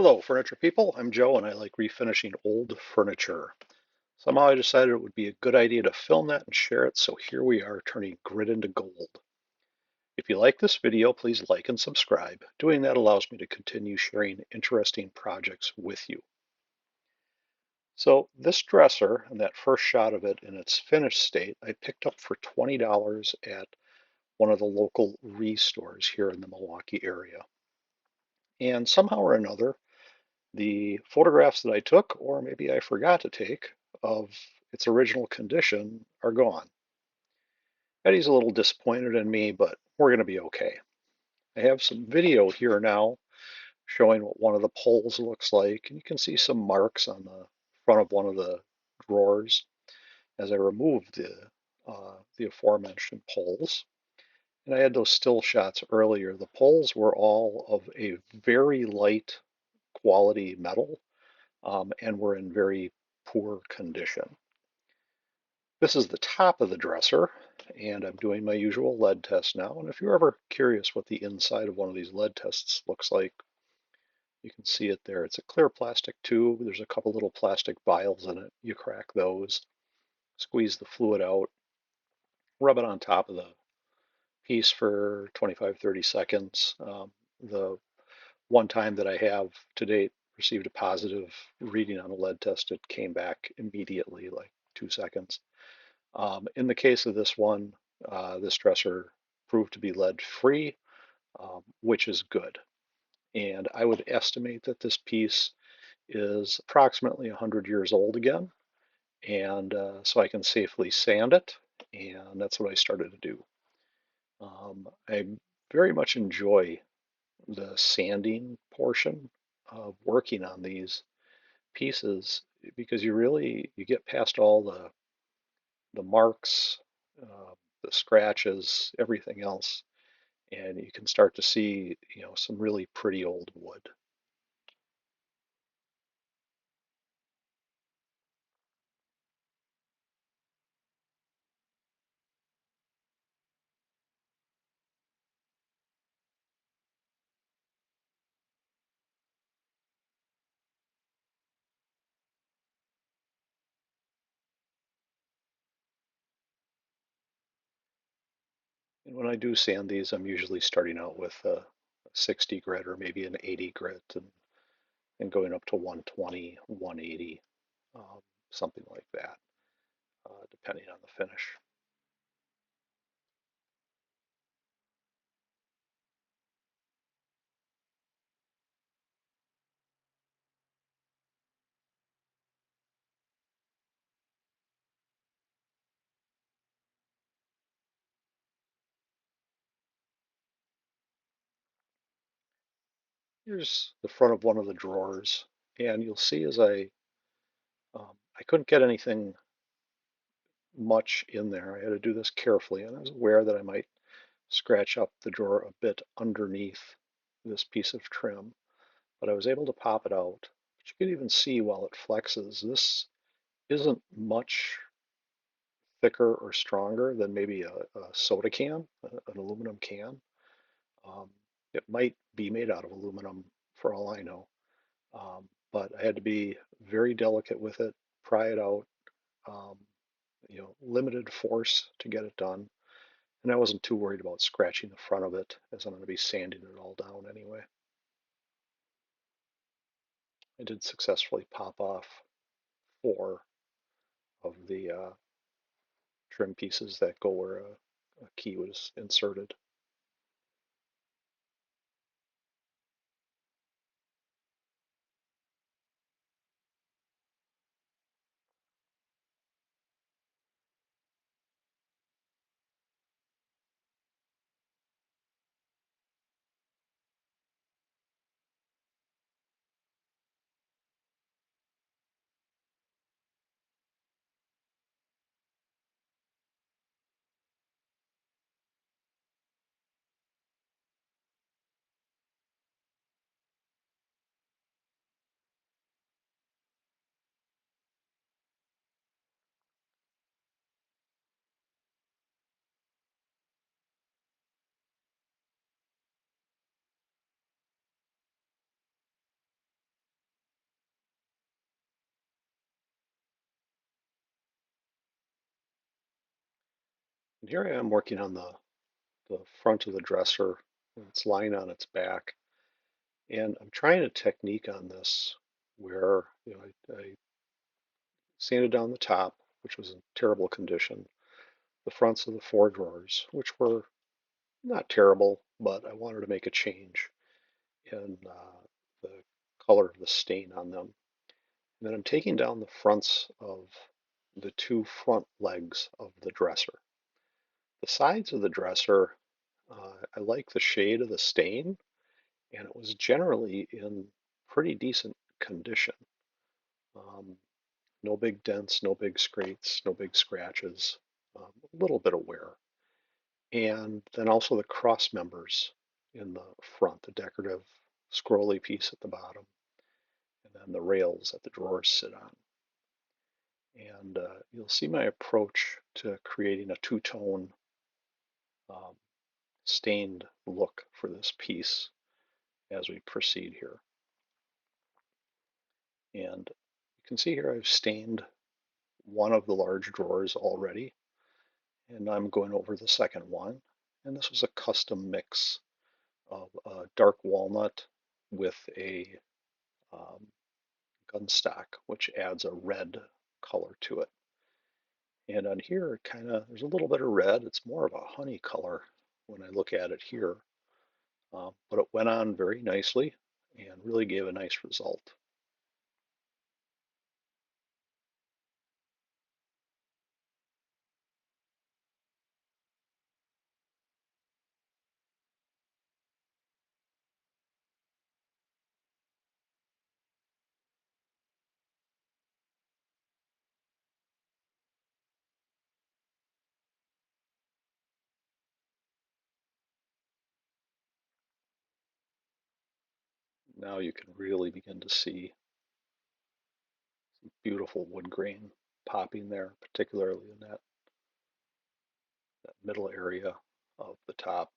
Hello, furniture people. I'm Joe and I like refinishing old furniture. Somehow I decided it would be a good idea to film that and share it, so here we are turning grit into gold. If you like this video, please like and subscribe. Doing that allows me to continue sharing interesting projects with you. So this dresser and that first shot of it in its finished state, I picked up for $20 at one of the local restores here in the Milwaukee area. And somehow or another, the photographs that I took, or maybe I forgot to take, of its original condition are gone. Eddie's a little disappointed in me, but we're going to be okay. I have some video here now showing what one of the poles looks like, and you can see some marks on the front of one of the drawers as I removed the aforementioned poles. And I had those still shots earlier. The poles were all of a very light quality metal, and were in very poor condition. This is the top of the dresser, and I'm doing my usual lead test now. And if you're ever curious what the inside of one of these lead tests looks like, you can see it there. It's a clear plastic tube. There's a couple little plastic vials in it. You crack those, squeeze the fluid out, rub it on top of the piece for 25-30 seconds. The one time that I have to date received a positive reading on a lead test, it came back immediately, like 2 seconds. In the case of this one, this dresser proved to be lead free, which is good. And I would estimate that this piece is approximately 100 years old again. And so I can safely sand it. And that's what I started to do. I very much enjoy the sanding portion of working on these pieces because you get past all the marks, the scratches, everything else, and you can start to see, some really pretty old wood. And when I do sand these, I'm usually starting out with a 60 grit or maybe an 80 grit and going up to 120, 180, something like that, depending on the finish. Here's the front of one of the drawers, and you'll see as I couldn't get anything much in there. I had to do this carefully, and I was aware that I might scratch up the drawer a bit underneath this piece of trim, but I was able to pop it out. But you can even see while it flexes, this isn't much thicker or stronger than maybe a soda can, an aluminum can. Um, it might be made out of aluminum for all I know, but I had to be very delicate with it, pry it out, um, limited force to get it done. And I wasn't too worried about scratching the front of it as I'm going to be sanding it all down anyway. I did successfully pop off 4 of the trim pieces that go where a key was inserted. And here I am working on the front of the dresser. And it's lying on its back. And I'm trying a technique on this where I sanded down the top, which was in terrible condition, the fronts of the four drawers, which were not terrible, but I wanted to make a change in the color of the stain on them. And then I'm taking down the fronts of the two front legs of the dresser. The sides of the dresser, I like the shade of the stain, and it was generally in pretty decent condition. Um, no big dents, no big scrapes, no big scratches, a little bit of wear. And then also the cross members in the front, the decorative scrolly piece at the bottom, and then the rails that the drawers sit on. And you'll see my approach to creating a two-tone um, stained look for this piece as we proceed here. And you can see here I've stained one of the large drawers already, and I'm going over the second one. And this was a custom mix of dark walnut with a um, gunstock, which adds a red color to it. And on here, there's a little bit of red. It's more of a honey color when I look at it here. But it went on very nicely and really gave a nice result. Now you can really begin to see beautiful wood grain popping there, particularly in that middle area of the top.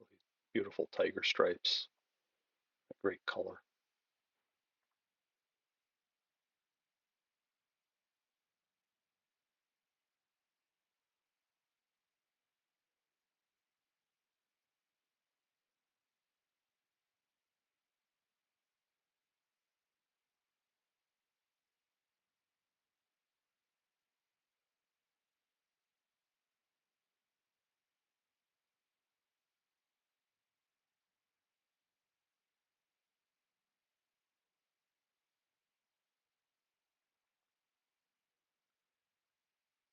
Really beautiful tiger stripes, a great color.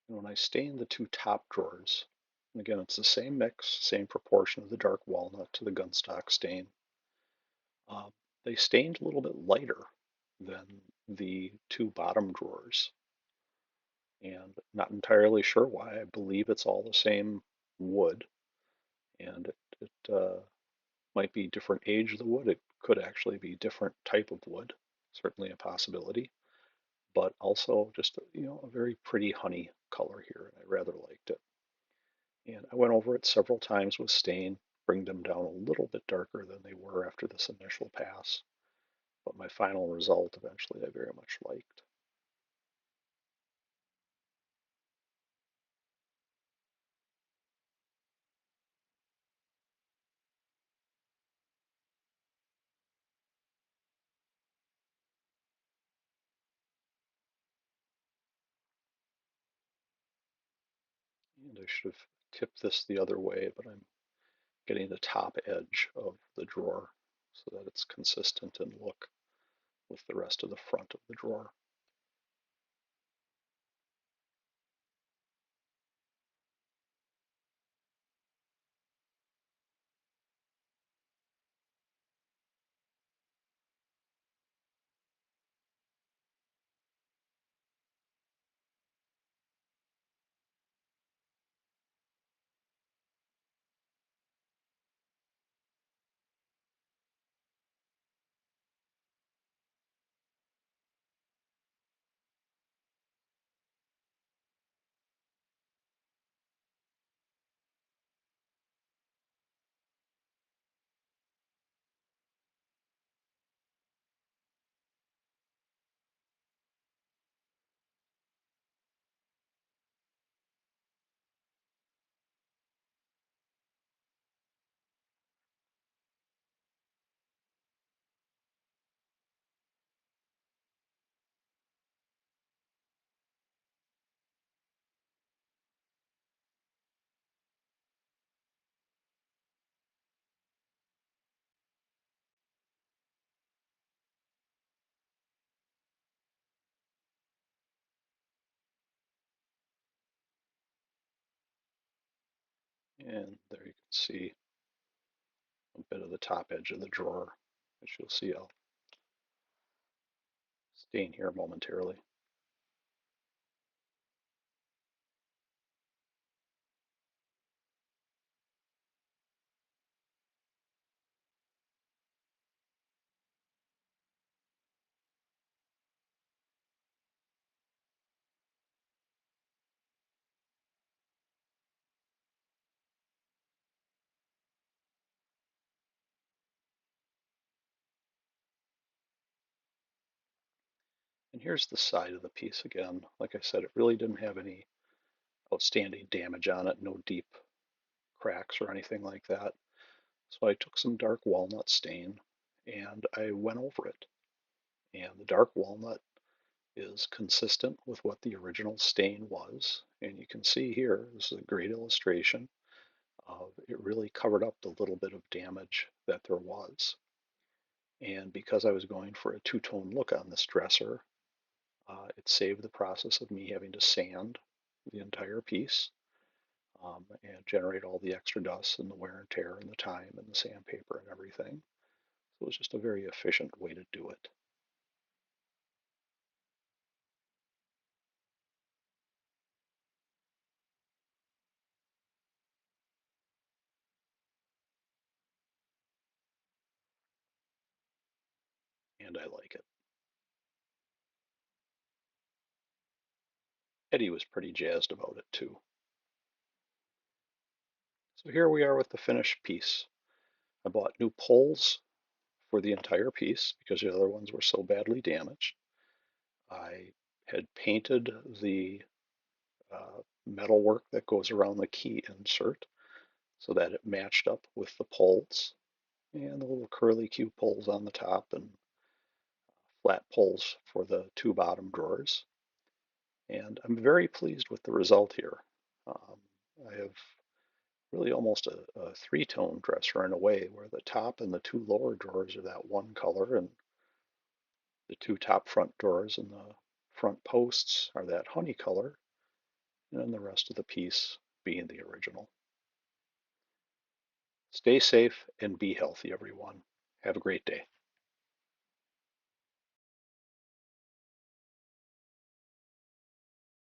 And when I stain the two top drawers, and again, it's the same mix, same proportion of the dark walnut to the gunstock stain, uh, they stained a little bit lighter than the two bottom drawers. And not entirely sure why. I believe it's all the same wood, and it might be different age of the wood. It could actually be different type of wood, certainly a possibility, but also just a very pretty honey color here, and I rather liked it. And I went over it several times with stain, bring them down a little bit darker than they were after this initial pass, but my final result eventually I very much liked. And I should have tipped this the other way, but I'm getting the top edge of the drawer so that it's consistent in look with the rest of the front of the drawer. And there you can see a bit of the top edge of the drawer, which you'll see I'll stain here momentarily. And here's the side of the piece again. Like I said, it really didn't have any outstanding damage on it, no deep cracks or anything like that. So I took some dark walnut stain and I went over it. And the dark walnut is consistent with what the original stain was. And you can see here, this is a great illustration of it really covered up the little bit of damage that there was. And because I was going for a two-tone look on this dresser, it saved the process of me having to sand the entire piece and generate all the extra dust and the wear and tear and the time and the sandpaper and everything. So it was just a very efficient way to do it. And I like it. Eddie was pretty jazzed about it too. So here we are with the finished piece. I bought new poles for the entire piece because the other ones were so badly damaged. I had painted the metal work that goes around the key insert so that it matched up with the poles and the little curly Q poles on the top and flat poles for the two bottom drawers. And I'm very pleased with the result here. Um, I have really almost a three-tone dresser in a way where the top and the two lower drawers are that one color and the two top front drawers and the front posts are that honey color and then the rest of the piece being the original. Stay safe and be healthy, everyone. Have a great day.